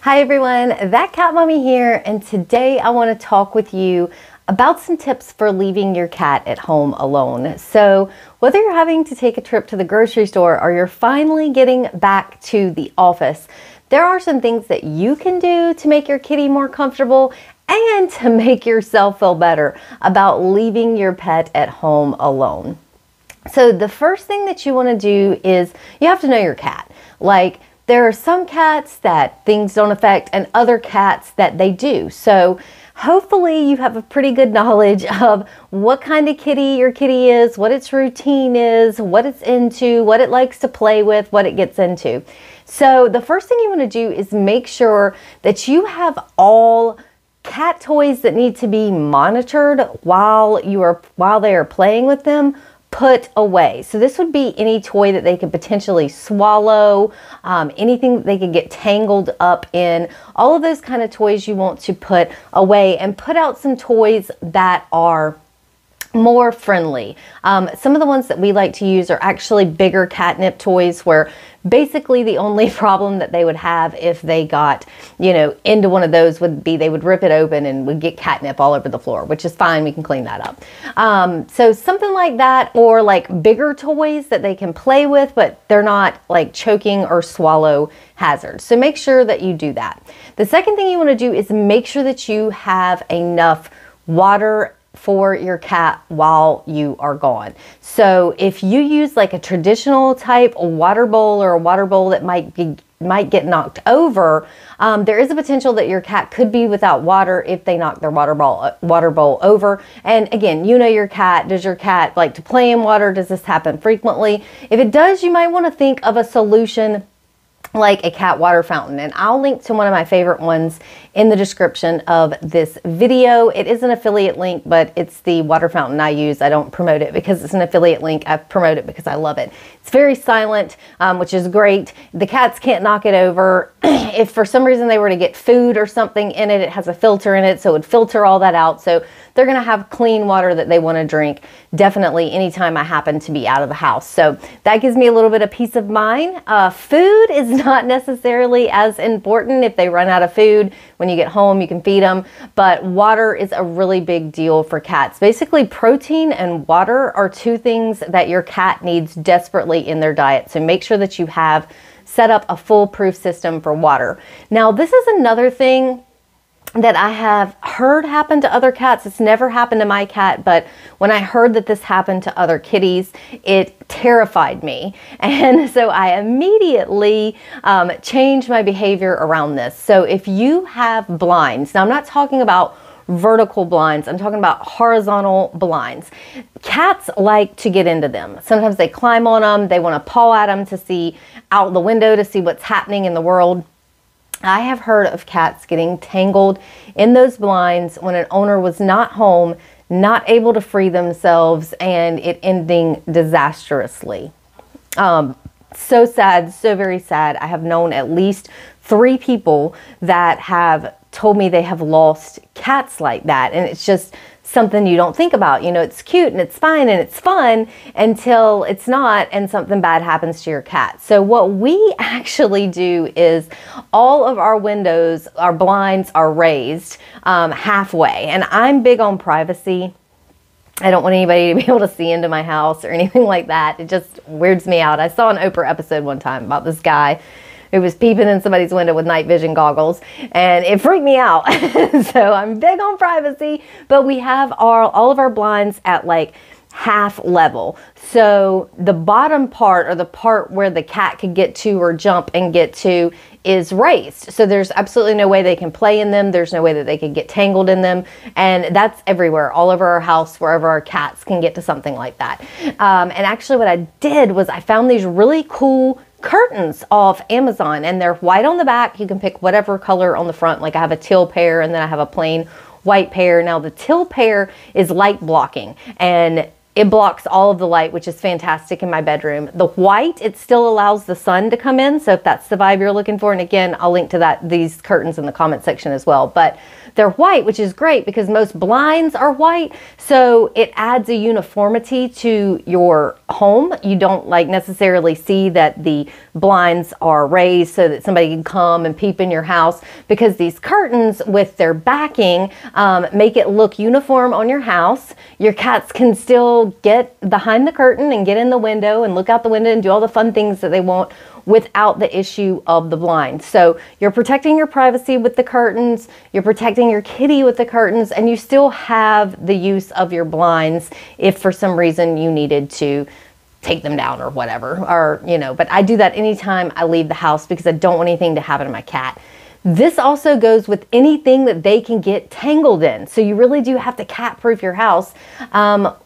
Hi everyone, That Cat Mommy here, and today I want to talk with you about some tips for leaving your cat at home alone. So whether you're having to take a trip to the grocery store or you're finally getting back to the office, there are some things that you can do to make your kitty more comfortable and to make yourself feel better about leaving your pet at home alone. So the first thing that you want to do is you have to know your cat. Like, there are some cats that things don't affect and other cats that they do. So hopefully you have a pretty good knowledge of what kind of kitty your kitty is, what its routine is, what it's into, what it likes to play with, what it gets into. So the first thing you want to do is make sure that you have all cat toys that need to be monitored while they are playing with them put away. So this would be any toy that they could potentially swallow, anything that they could get tangled up in. All of those kind of toys you want to put away and put out some toys that are more friendly. Some of the ones that we like to use are actually bigger catnip toys, where basically the only problem that they would have if they got, into one of those would be they would rip it open and would get catnip all over the floor, which is fine. We can clean that up. So something like that, or like bigger toys that they can play with, but they're not like choking or swallow hazards. So make sure that you do that. The second thing you want to do is make sure that you have enough water for your cat while you are gone. So if you use like a traditional type water bowl, or a water bowl that might get knocked over, there is a potential that your cat could be without water if they knock their water bowl over. And again, you know your cat. Does your cat like to play in water? Does this happen frequently? If it does, you might want to think of a solution like a cat water fountain, and I'll link to one of my favorite ones in the description of this video. It is an affiliate link, but it's the water fountain I use. I don't promote it because it's an affiliate link. I promote it because I love it. It's very silent, which is great. The cats can't knock it over. If for some reason they were to get food or something in it, it has a filter in it, so it would filter all that out. So they're going to have clean water that they want to drink definitely anytime I happen to be out of the house. So that gives me a little bit of peace of mind. Food is not necessarily as important. If they run out of food, when you get home, you can feed them. But water is a really big deal for cats. Basically, protein and water are two things that your cat needs desperately in their diet. So make sure that you have set up a foolproof system for water. Now, this is another thing that I have heard happen to other cats. It's never happened to my cat, but when I heard that this happened to other kitties, it terrified me. And so I immediately changed my behavior around this. So if you have blinds, now I'm not talking about vertical blinds, I'm talking about horizontal blinds. Cats like to get into them. Sometimes they climb on them, they want to paw at them to see out the window to see what's happening in the world. I have heard of cats getting tangled in those blinds when an owner was not home, not able to free themselves, and it ending disastrously. So sad, so very sad. I have known at least 3 people that have told me they have lost cats like that, and it's just something you don't think about. It's cute and it's fine and it's fun until it's not, and something bad happens to your cat. So what we actually do is all of our windows, our blinds are raised halfway, and I'm big on privacy. I don't want anybody to be able to see into my house or anything like that. It just weirds me out. I saw an Oprah episode one time about this guy who was peeping in somebody's window with night vision goggles, and it freaked me out. So I'm big on privacy, but we have all of our blinds at like half level. So the bottom part, or the part where the cat could get to or jump and get to, is raised. So there's absolutely no way they can play in them. There's no way that they could get tangled in them. And that's everywhere, all over our house, wherever our cats can get to something like that. And actually what I did was I found these really cool curtains off Amazon, and they're white on the back. You can pick whatever color on the front. Like I have a teal pair, and then I have a plain white pair. Now the teal pair is light blocking, and it blocks all of the light, which is fantastic in my bedroom. The white, it still allows the sun to come in. So if that's the vibe you're looking for, and again, I'll link to these curtains in the comment section as well. But they're white, which is great because most blinds are white. So it adds a uniformity to your home. You don't like necessarily see that the blinds are raised so that somebody can come and peep in your house, because these curtains with their backing make it look uniform on your house. Your cats can still get behind the curtain and get in the window and look out the window and do all the fun things that they want without the issue of the blind. So you're protecting your privacy with the curtains, you're protecting your kitty with the curtains, and you still have the use of your blinds if for some reason you needed to take them down or whatever, or but I do that anytime I leave the house because I don't want anything to happen to my cat. This also goes with anything that they can get tangled in. So you really do have to cat-proof your house.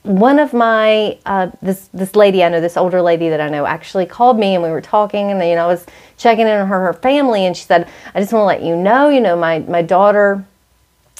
One of my, this lady I know, this older lady that I know, actually called me and we were talking, and I was checking in on her family, and she said, I just want to let you know, my daughter,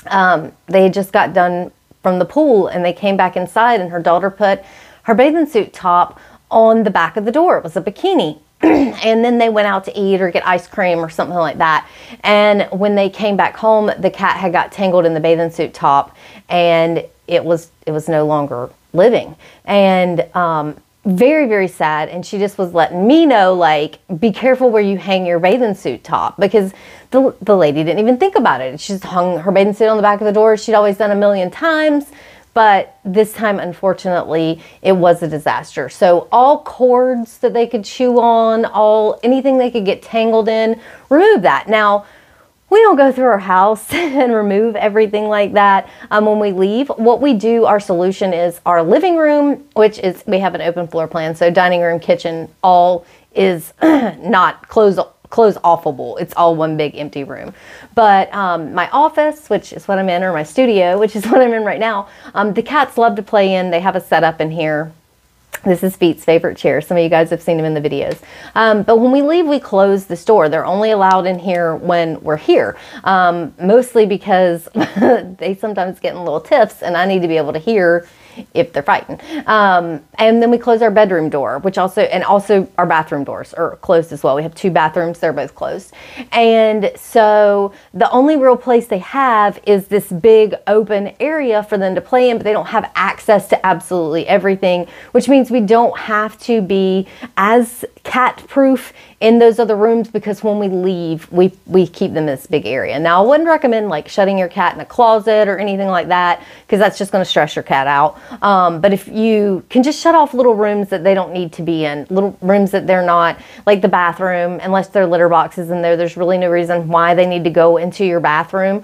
they had just got done from the pool and they came back inside, and her daughter put her bathing suit top on the back of the door. It was a bikini. And then they went out to eat or get ice cream or something like that. And when they came back home, the cat had got tangled in the bathing suit top, and it was no longer living. And very, very sad. And she just was letting me know, like, be careful where you hang your bathing suit top, because the lady didn't even think about it. She just hung her bathing suit on the back of the door. She'd always done a million times. But this time, unfortunately, it was a disaster. So all cords that they could chew on, anything they could get tangled in, remove that. Now, we don't go through our house and remove everything like that when we leave. What we do, our solution is our living room, which is, we have an open floor plan. So dining room, kitchen, all is not closed offable. It's all one big empty room. But my office, which is what I'm in, or my studio, which is what I'm in right now, the cats love to play in. They have a setup in here. This is Feet's favorite chair. Some of you guys have seen him in the videos. But when we leave, we close this door. They're only allowed in here when we're here, mostly because they sometimes get in little tiffs, and I need to be able to hear if they're fighting. And then we close our bedroom door, which also our bathroom doors are closed as well. We have 2 bathrooms, they're both closed. And so the only real place they have is this big open area for them to play in, but they don't have access to absolutely everything, which means we don't have to be as cat proof in those other rooms, because when we leave, we keep them in this big area. Now, I wouldn't recommend like shutting your cat in a closet or anything like that, because that's just going to stress your cat out. But if you can just shut off little rooms that they don't need to be in, little rooms that they're not, like the bathroom, unless there are litter boxes in there, there's really no reason why they need to go into your bathroom.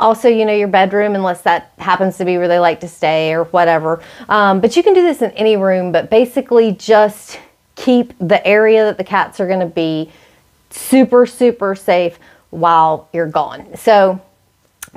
Also, your bedroom, unless that happens to be where they like to stay or whatever. But you can do this in any room, but basically just keep the area that the cats are going to be super, super safe while you're gone. So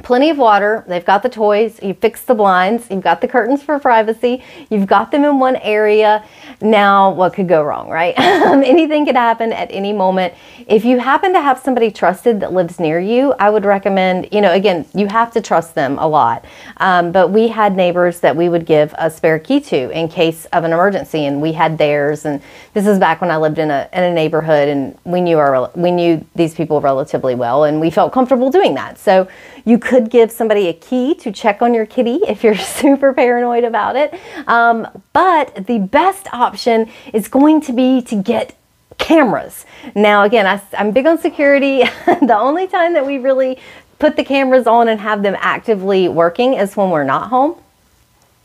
plenty of water. They've got the toys. You fix the blinds. You've got the curtains for privacy. You've got them in one area. Now, what could go wrong, right? Anything could happen at any moment. If you happen to have somebody trusted that lives near you, I would recommend, again, you have to trust them a lot. But we had neighbors that we would give a spare key to in case of an emergency, and we had theirs. And this is back when I lived in a neighborhood, and we knew these people relatively well, and we felt comfortable doing that. So you could give somebody a key to check on your kitty if you're super paranoid about it. But the best option is going to be to get cameras. Now, again, I'm big on security. The only time that we really put the cameras on and have them actively working is when we're not home.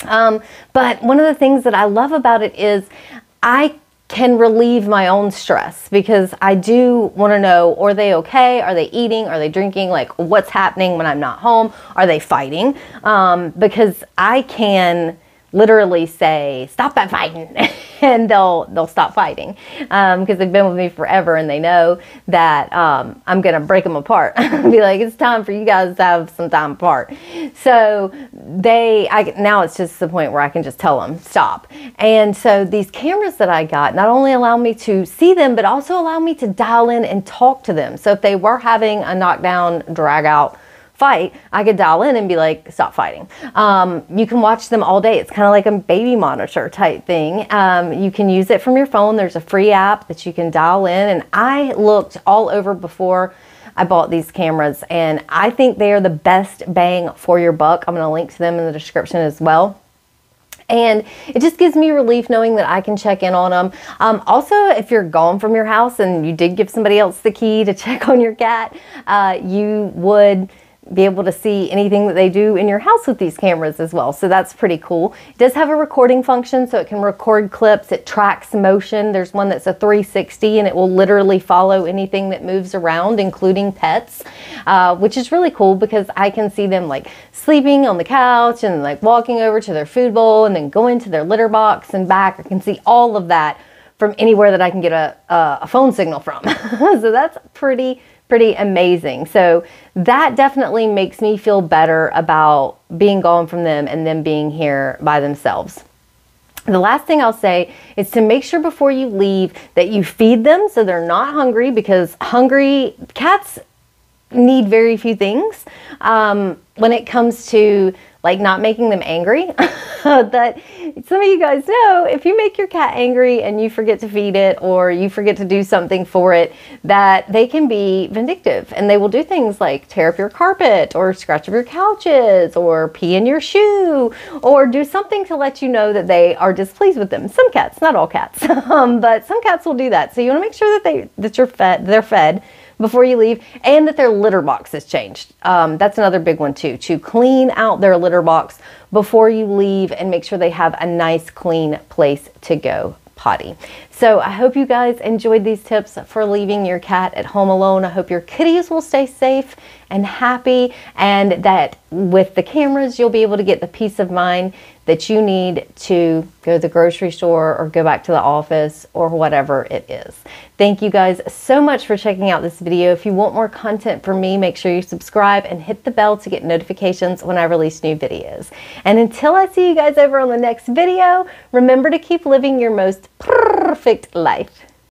But one of the things that I love about it is I can relieve my own stress, because I do want to know, are they okay? Are they eating? Are they drinking? Like, what's happening when I'm not home? Are they fighting? Because I can literally say, stop that fighting, and they'll stop fighting, because they've been with me forever, and they know that I'm gonna break them apart. Be like, it's time for you guys to have some time apart. So now it's just the point where I can just tell them stop. And so these cameras that I got not only allow me to see them, but also allow me to dial in and talk to them. So if they were having a knockdown, drag out fight, I could dial in and be like, stop fighting. You can watch them all day. It's kind of like a baby monitor type thing. You can use it from your phone. There's a free app that you can dial in. And I looked all over before I bought these cameras, and I think they are the best bang for your buck. I'm going to link to them in the description as well. And it just gives me relief knowing that I can check in on them. Also, if you're gone from your house and you did give somebody else the key to check on your cat, you would be able to see anything that they do in your house with these cameras as well. So that's pretty cool. It does have a recording function, so it can record clips. It tracks motion. There's one that's a 360, and it will literally follow anything that moves around, including pets, which is really cool because I can see them like sleeping on the couch and like walking over to their food bowl and then going to their litter box and back. I can see all of that from anywhere that I can get a phone signal from. So that's pretty amazing. So that definitely makes me feel better about being gone from them and them being here by themselves. The last thing I'll say is to make sure before you leave that you feed them so they're not hungry, because hungry cats need very few things when it comes to like not making them angry. That some of you guys know, if you make your cat angry and you forget to feed it or you forget to do something for it, that they can be vindictive, and they will do things like tear up your carpet or scratch up your couches or pee in your shoe or do something to let you know that they are displeased with them. Some cats, not all cats, but some cats will do that. So you want to make sure that they're fed before you leave, and that their litter box is changed. That's another big one too, to clean out their litter box before you leave and make sure they have a nice clean place to go potty. So I hope you guys enjoyed these tips for leaving your cat at home alone. I hope your kitties will stay safe and happy, and that with the cameras you'll be able to get the peace of mind that you need to go to the grocery store or go back to the office or whatever it is. Thank you guys so much for checking out this video. If you want more content from me, make sure you subscribe and hit the bell to get notifications when I release new videos. And until I see you guys over on the next video, remember to keep living your most perfect life.